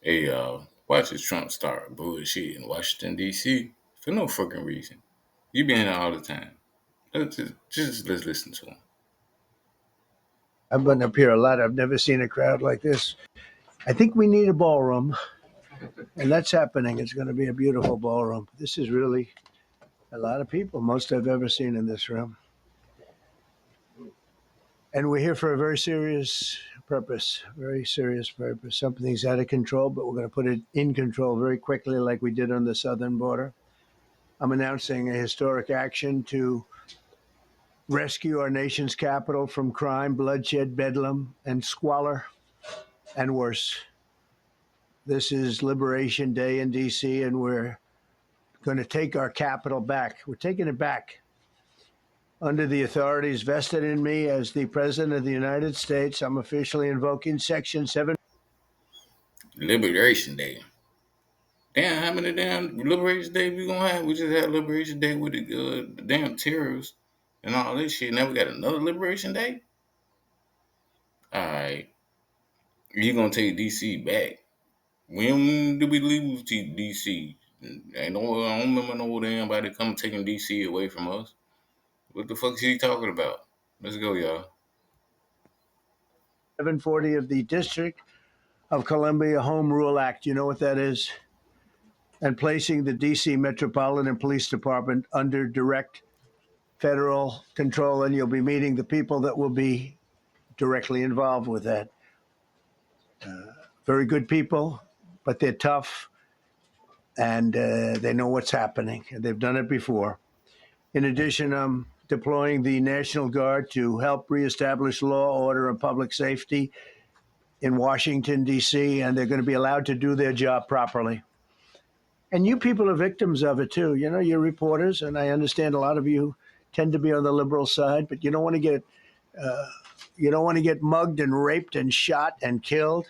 Hey y'all, watch as Trump start bullshit in Washington D.C. for no fucking reason. You been here all the time. Let's listen to him. I've been up here a lot. I've never seen a crowd like this. I think we need a ballroom, and that's happening. It's going to be a beautiful ballroom. This is really a lot of people, most I've ever seen in this room. And we're here for a very serious purpose, very serious purpose. Something's out of control, but we're going to put it in control very quickly, like we did on the southern border. I'm announcing a historic action to rescue our nation's capital from crime, bloodshed, bedlam, and squalor, and worse. This is Liberation Day in D.C., and we're going to take our capital back. We're taking it back under the authorities vested in me as the President of the United States. I'm officially invoking Section 7. Liberation Day. Damn, how many damn Liberation Day we gonna have? We just had Liberation Day with the damn terrorists and all this shit. Now we got another Liberation Day. All right, you gonna take D.C. back? When did we lose to D.C.? Ain't no, I don't remember no anybody come taking D.C. away from us. What the fuck is he talking about? Let's go, y'all. 740 of the District of Columbia Home Rule Act. You know what that is? And placing the D.C. Metropolitan Police Department under direct federal control. And you'll be meeting the people that will be directly involved with that. Very good people, but they're tough and they know what's happening. They've done it before. In addition, I'm deploying the National Guard to help reestablish law, order, and public safety in Washington, D.C., and they're going to be allowed to do their job properly. And you people are victims of it, too. You know, you're reporters, and I understand a lot of you tend to be on the liberal side, but you don't want to get mugged and raped and shot and killed.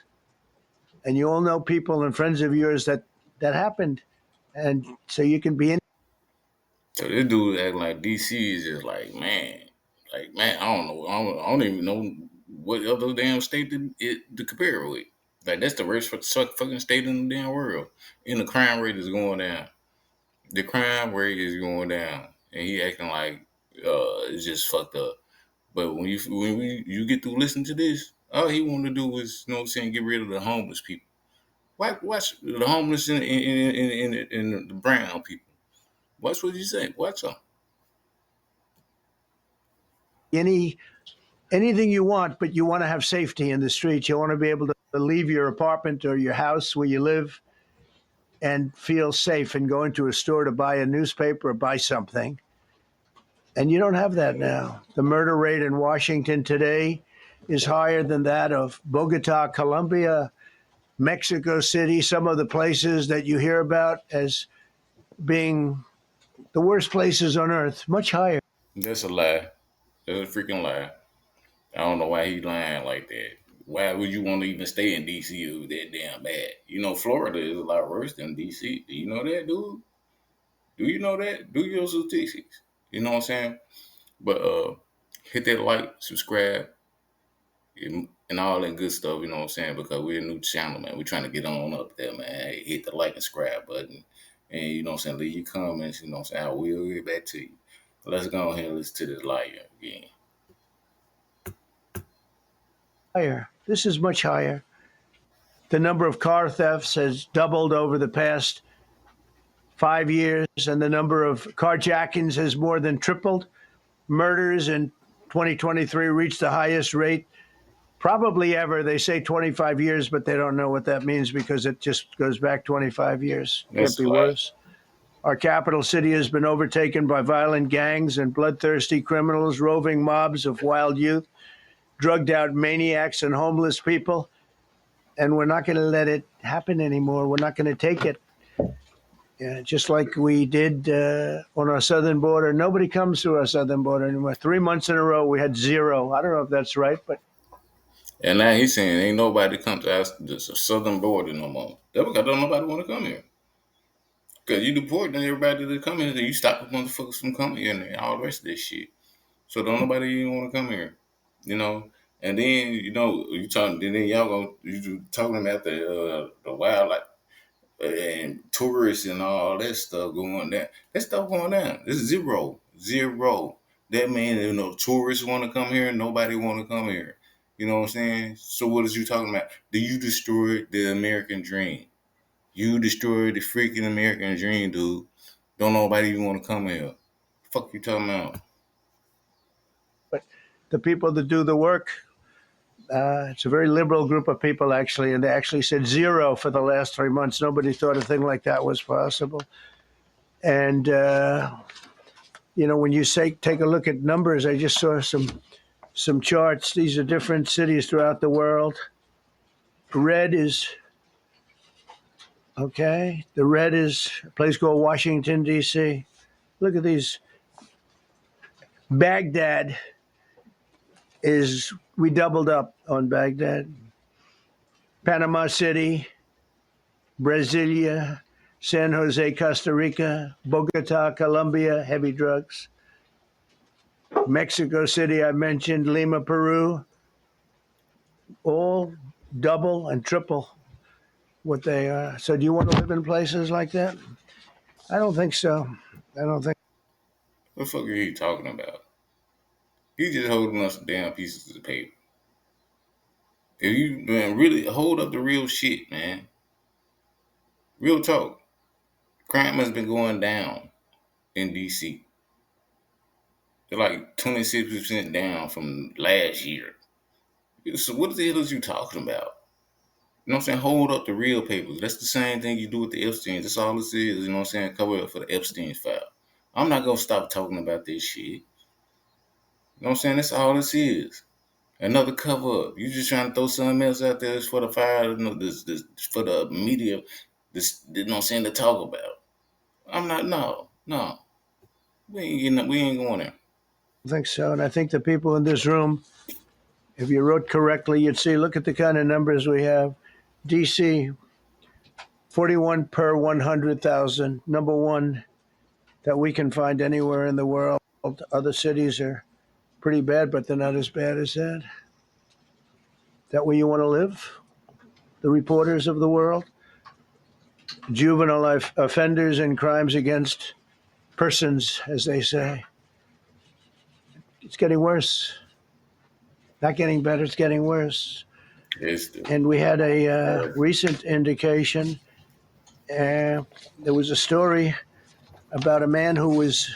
And you all know people and friends of yours that happened. And so you can be in. So this dude acting like DC is just like man, I don't know, I don't even know what other damn state to compare it with. Like that's the worst fucking state in the damn world, and the crime rate is going down. The crime rate is going down, and he acting like it's just fucked up. But you get to listen to this, all he wanted to do was, you know what I'm saying, get rid of the homeless people. Watch the homeless in the brown people. Watch what you say. Watch them. any anything you want, but you want to have safety in the streets. You want to be able to leave your apartment or your house where you live and feel safe and go into a store to buy a newspaper or buy something. And you don't have that now. The murder rate in Washington today is higher than that of Bogota, Colombia, Mexico City, some of the places that you hear about as being the worst places on earth, much higher. That's a lie. That's a freaking lie. I don't know why he lying like that. Why would you want to even stay in DC if it was that damn bad? You know, Florida is a lot worse than DC. Do you know that, dude? Do you know that? Do your statistics. You know what I'm saying? But hit that like, subscribe, and all that good stuff, you know what I'm saying? Because we're a new channel, man. We're trying to get on up there, man. Hey, hit the like and subscribe button. And you know what I'm saying? Leave your comments, you know what I'm saying? I will get back to you. Let's go ahead and listen to this liar again. Higher. This is much higher. The number of car thefts has doubled over the past 5 years, and the number of carjackings has more than tripled. Murders in 2023 reached the highest rate probably ever. They say 25 years, but they don't know what that means because it just goes back 25 years. Can't That's be a lie. worse. Our capital city has been overtaken by violent gangs and bloodthirsty criminals, roving mobs of wild youth, drugged out maniacs, and homeless people. And we're not going to let it happen anymore. We're not going to take it. Yeah, just like we did on our southern border. Nobody comes to our southern border anymore. 3 months in a row, we had zero. I don't know if that's right, but And now he's saying ain't nobody come to us the southern border no more. That's because don't nobody want to come here. Because you deporting everybody that come here, and you stop the motherfuckers from coming here and all the rest of this shit. So don't nobody even want to come here. You know? And then you talking. Then y'all talking about the wildlife and tourists and all that stuff going down. That stuff going down. It's zero, zero. That means tourists want to come here, and nobody want to come here. You know what I'm saying? So what is you talking about? Do you destroy the American dream? You destroyed the freaking American dream, dude. Don't nobody even want to come here. Fuck you talking about? But the people that do the work, it's a very liberal group of people, actually, and they actually said zero for the last 3 months. Nobody thought a thing like that was possible. And, when you say take a look at numbers, I just saw some charts. These are different cities throughout the world. Red is, okay, the red is a place called Washington, D.C. Look at these. Baghdad we doubled up on Baghdad. Panama City, Brasilia, San Jose, Costa Rica, Bogota, Colombia, heavy drugs. Mexico City, I mentioned, Lima, Peru, all double and triple what they are. So, do you want to live in places like that? I don't think so. I don't think. What the fuck are you talking about? You just holding us damn pieces of paper. If you man, really hold up the real shit, man. Real talk. Crime has been going down in DC. They're like 26% down from last year. So what the hell is you talking about? You know what I'm saying? Hold up the real papers. That's the same thing you do with the Epstein. That's all this is. You know what I'm saying? Cover up for the Epstein file. I'm not gonna stop talking about this shit. You know what I'm saying? That's all this is. Another cover up. You just trying to throw something else out there for the fire, this for the media, this you know what I'm saying, to talk about. I'm not no. We ain't going there. I think so. And I think the people in this room, if you wrote correctly, you'd see, look at the kind of numbers we have. DC, 41 per 100,000, number one that we can find anywhere in the world. Other cities are pretty bad, but they're not as bad as that. That where you want to live? The reporters of the world? Juvenile offenders and crimes against persons, as they say. It's getting worse. Not getting better, it's getting worse. It's the And we had a recent indication. There was a story about a man who was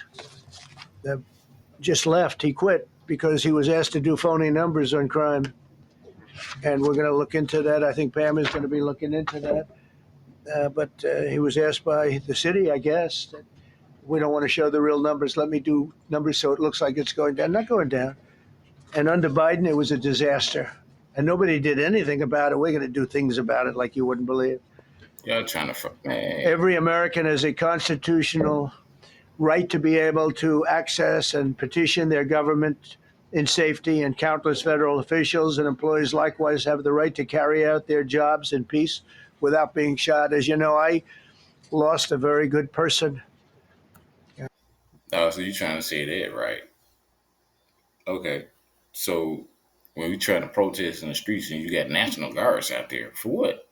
just left. He quit because he was asked to do phony numbers on crime. And we're going to look into that. I think Pam is going to be looking into that. But he was asked by the city, I guess, that we don't want to show the real numbers. Let me do numbers so it looks like it's going down. Not going down. And under Biden, it was a disaster. And nobody did anything about it. We're going to do things about it like you wouldn't believe. y'all trying to fuck man. Every American has a constitutional right to be able to access and petition their government in safety, and countless federal officials and employees likewise have the right to carry out their jobs in peace without being shot. As you know, I lost a very good person. Oh, so you trying to say that, right? Okay. So when we trying to protest in the streets and you got National Guards out there, for what?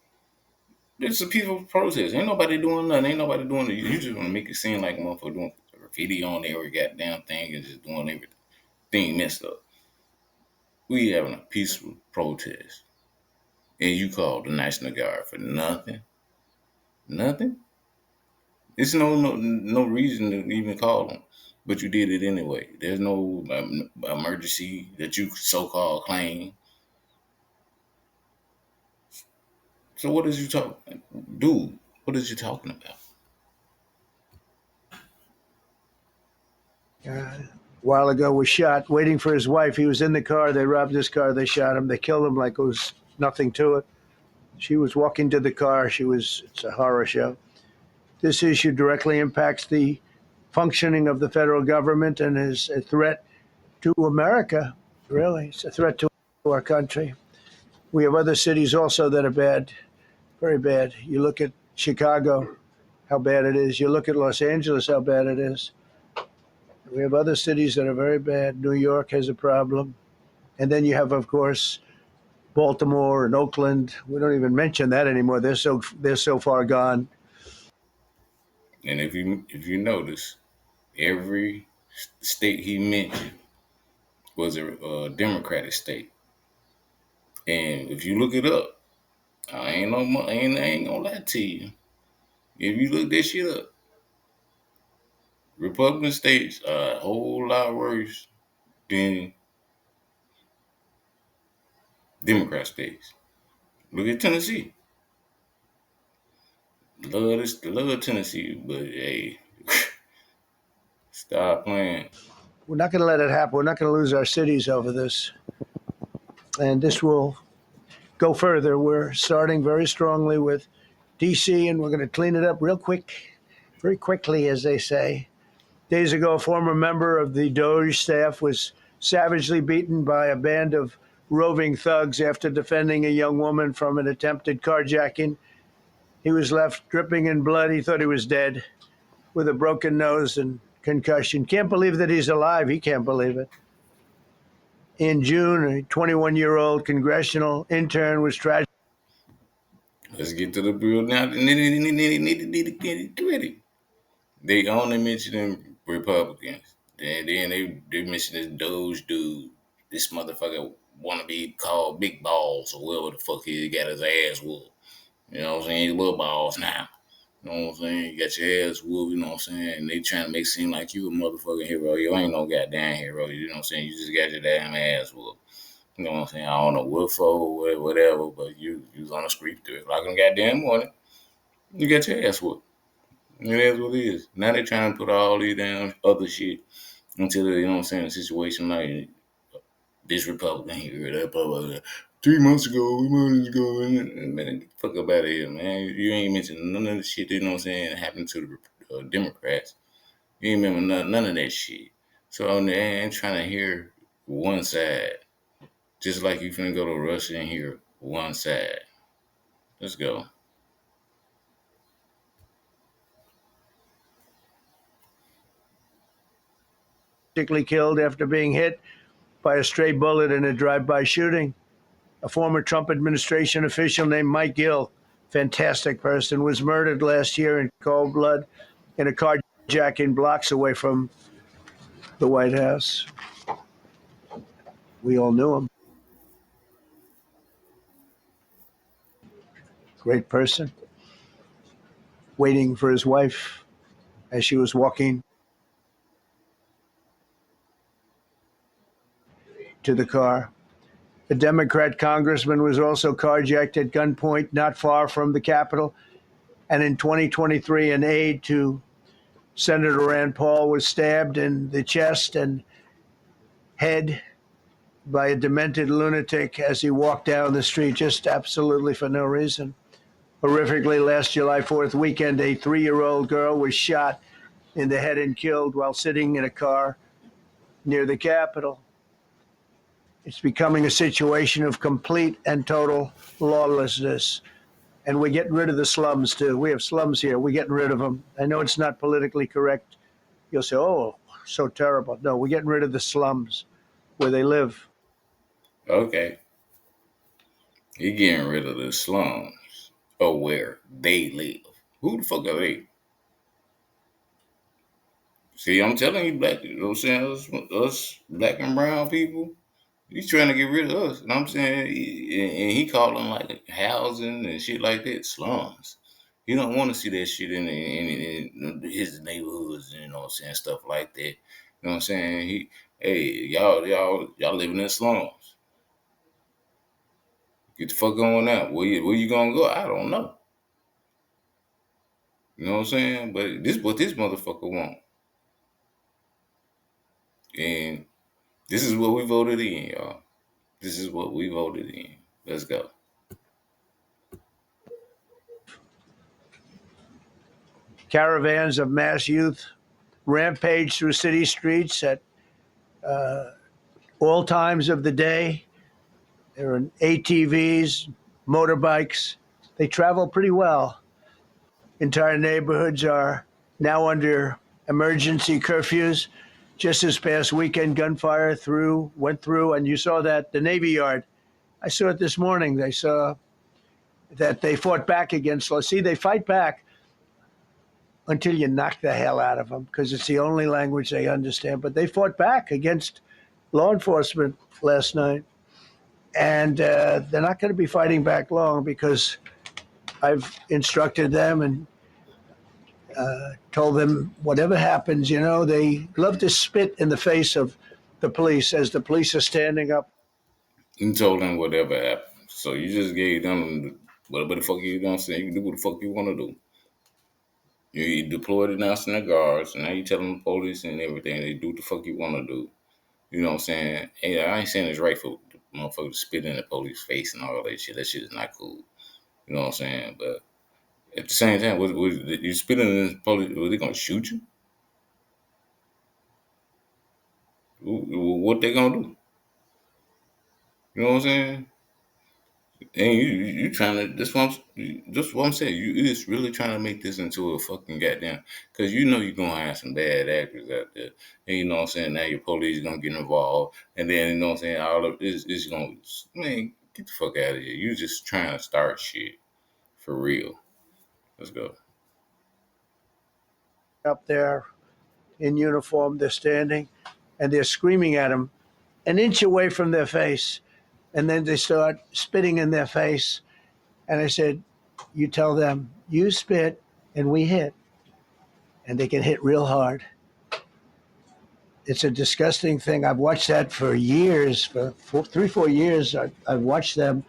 It's a peaceful protest. Ain't nobody doing nothing. Ain't nobody doing it. You just want to make it seem like a motherfucker doing graffiti on every goddamn thing and just doing everything messed up. We having a peaceful protest. And you called the National Guard for nothing? Nothing? It's no reason to even call them. But you did it anyway. There's no emergency that you so-called claim. So what is you talking, dude? What is you talking about? A while ago was shot waiting for his wife. He was in the car. They robbed his car. They shot him. They killed him like it was nothing to it. She was walking to the car. It's a horror show. This issue directly impacts the functioning of the federal government and is a threat to America, really. It's a threat to our country. We have other cities also that are bad, very bad. You look at Chicago, how bad it is. You look at Los Angeles, how bad it is. We have other cities that are very bad. New York has a problem. And then you have, of course, Baltimore and Oakland. We don't even mention that anymore. They're so far gone. And if you notice, every state he mentioned was a Democratic state. And if you look it up, I ain't gonna lie to you. If you look that shit up, Republican states are a whole lot worse than Democrat states. Look at Tennessee. Love Tennessee, but hey, stop playing. We're not going to let it happen. We're not going to lose our cities over this. And this will go further. We're starting very strongly with DC, and we're going to clean it up real quick, very quickly, as they say. Days ago, a former member of the Doge staff was savagely beaten by a band of roving thugs after defending a young woman from an attempted carjacking. He was left dripping in blood. He thought he was dead with a broken nose and concussion. Can't believe that he's alive. He can't believe it. In June, a 21-year-old congressional intern was tragically Let's get to the bill now. Nitty-gritty. They only mentioning Republicans. Then they mention this Doge dude. This motherfucker wanna be called Big Balls or whatever the fuck he got his ass whooped. You know what I'm saying? He's little balls now. You know what I'm saying? You got your ass whooped, you know what I'm saying? And they trying to make it seem like you a motherfucking hero. You ain't no goddamn hero. You know what I'm saying? You just got your damn ass whooped. You know what I'm saying? I don't know what for, whatever, but you was on the street through it. Like in goddamn morning, you got your ass whooped. It is what it is. Now they trying to put all these damn other shit into the, you know what I'm saying, situation like this Republican here, that Republican. 3 months ago, months ago, and man, get the fuck up out of here, man. You ain't mentioned none of the shit, you know what I'm saying, happened to the Democrats. You ain't remember none of that shit. So on the end, trying to hear one side, just like you finna go to Russia and hear one side. Let's go. killed after being hit by a stray bullet in a drive-by shooting. A former Trump administration official named Mike Gill, fantastic person, was murdered last year in cold blood in a carjacking blocks away from the White House. We all knew him. Great person. Waiting for his wife as she was walking to the car. The Democrat congressman was also carjacked at gunpoint not far from the Capitol. And in 2023, an aide to Senator Rand Paul was stabbed in the chest and head by a demented lunatic as he walked down the street, just absolutely for no reason. Horrifically, last July 4th weekend, a 3-year-old girl was shot in the head and killed while sitting in a car near the Capitol. It's becoming a situation of complete and total lawlessness. And we're getting rid of the slums, too. We have slums here. We're getting rid of them. I know it's not politically correct. You'll say, oh, so terrible. No, we're getting rid of the slums where they live. Okay. You getting rid of the slums or where they live. Who the fuck are they? See, I'm telling you, black, you know what I'm saying? Us black and brown people, he's trying to get rid of us. And I'm saying, and he calling like housing and shit like that slums. He don't want to see that shit in his neighborhoods, you know what I'm saying, stuff like that. You know what I'm saying? Hey, y'all living in slums. Get the fuck on out. Where you gonna go? I don't know. You know what I'm saying? But this what this motherfucker want. And this is what we voted in, y'all. This is what we voted in. Let's go. Caravans of mass youth rampage through city streets at all times of the day. There are ATVs, motorbikes. They travel pretty well. Entire neighborhoods are now under emergency curfews. Just this past weekend, gunfire went through, and you saw that the Navy Yard. I saw it this morning. They saw that they fought back against. See, they fight back until you knock the hell out of them because it's the only language they understand. But they fought back against law enforcement last night, and they're not going to be fighting back long because I've instructed them and told them whatever happens, they love to spit in the face of the police as the police are standing up. You told them whatever happened. So you just gave them whatever the fuck you gonna say. You can do what the fuck you wanna do. You deployed the National Guards, and now you telling the police and everything they do what the fuck you wanna do. You know what I'm saying? And I ain't saying it's right for the motherfucker to spit in the police face and all that shit. That shit is not cool. You know what I'm saying? But at the same time, was you spitting in the police? Was they gonna shoot you? What they gonna do? You know what I'm saying? And you trying to that's what I'm saying. You is really trying to make this into a fucking goddamn because you know you're gonna have some bad actors out there. And you know what I'm saying, now your police gonna get involved and then you know what I'm saying, all of this is gonna, man, get the fuck out of here. You just trying to start shit for real. Let's go. Up there in uniform, they're standing and they're screaming at them an inch away from their face. And then they start spitting in their face. And I said, you tell them, you spit and we hit. And they can hit real hard. It's a disgusting thing. I've watched that for years, for 3, 4 years. I've watched them.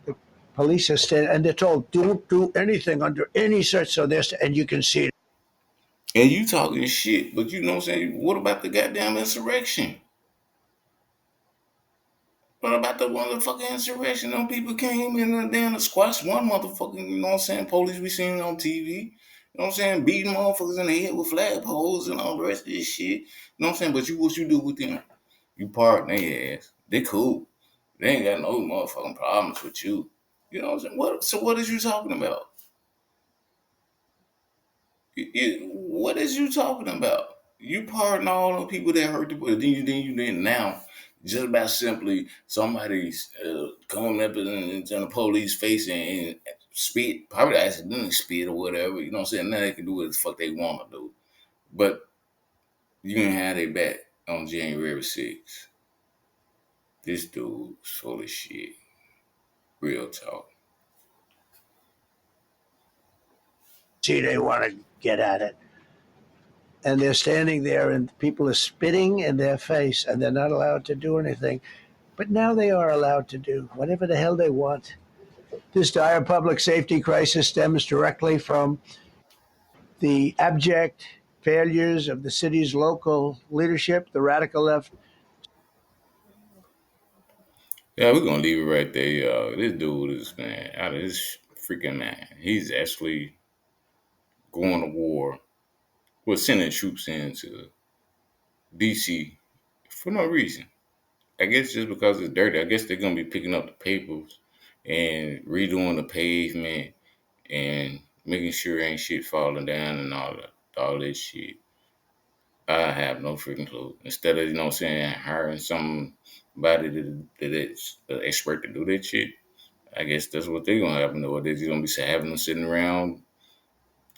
The police are standing, and they're told, "Don't do anything under any such." So this, and you can see it. And you talking shit, but you know what I'm saying? What about the goddamn insurrection? What about the motherfucking insurrection? Them people came in and damn squash one motherfucking, you know what I'm saying, police we seen on TV. You know what I'm saying? Beating motherfuckers in the head with flagpoles and all the rest of this shit. You know what I'm saying? But what you do with them? You pardon their ass. They cool. They ain't got no motherfucking problems with you. You know what I'm saying? So what is you talking about? What is you talking about? You pardon all the people that hurt the boy. Then now, just about simply somebody's coming up in the police face and spit, probably accidentally spit or whatever. You know what I'm saying? Now they can do what the fuck they want to do. But you can have their back on January 6th. This dude's full of shit. Real talk. See, they want to get at it, and they're standing there, and people are spitting in their face, and they're not allowed to do anything. But now they are allowed to do whatever the hell they want. This dire public safety crisis stems directly from the abject failures of the city's local leadership, the radical left. Yeah, we're gonna leave it right there, y'all. This dude is, man, out of his freaking man. He's actually going to war. Well, sending troops into DC for no reason. I guess just because it's dirty. I guess they're gonna be picking up the papers and redoing the pavement and making sure ain't shit falling down and all this shit. I have no freaking clue. Instead of, you know what I'm saying, hiring somebody that's an expert to do that shit, I guess that's what they're gonna have to know. They're just gonna be having them sitting around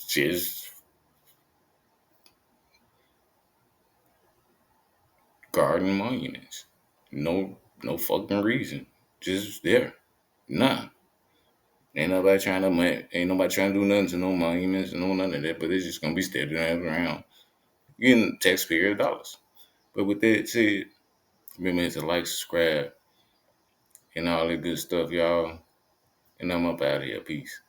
just guarding monuments. No fucking reason. Just there. None. Ain't nobody trying to do nothing to no monuments and no none of that, but it's just gonna be standing around getting taxpayer dollars. But with that said, remember to like, subscribe, and all that good stuff, y'all. And I'm up out of here. Peace.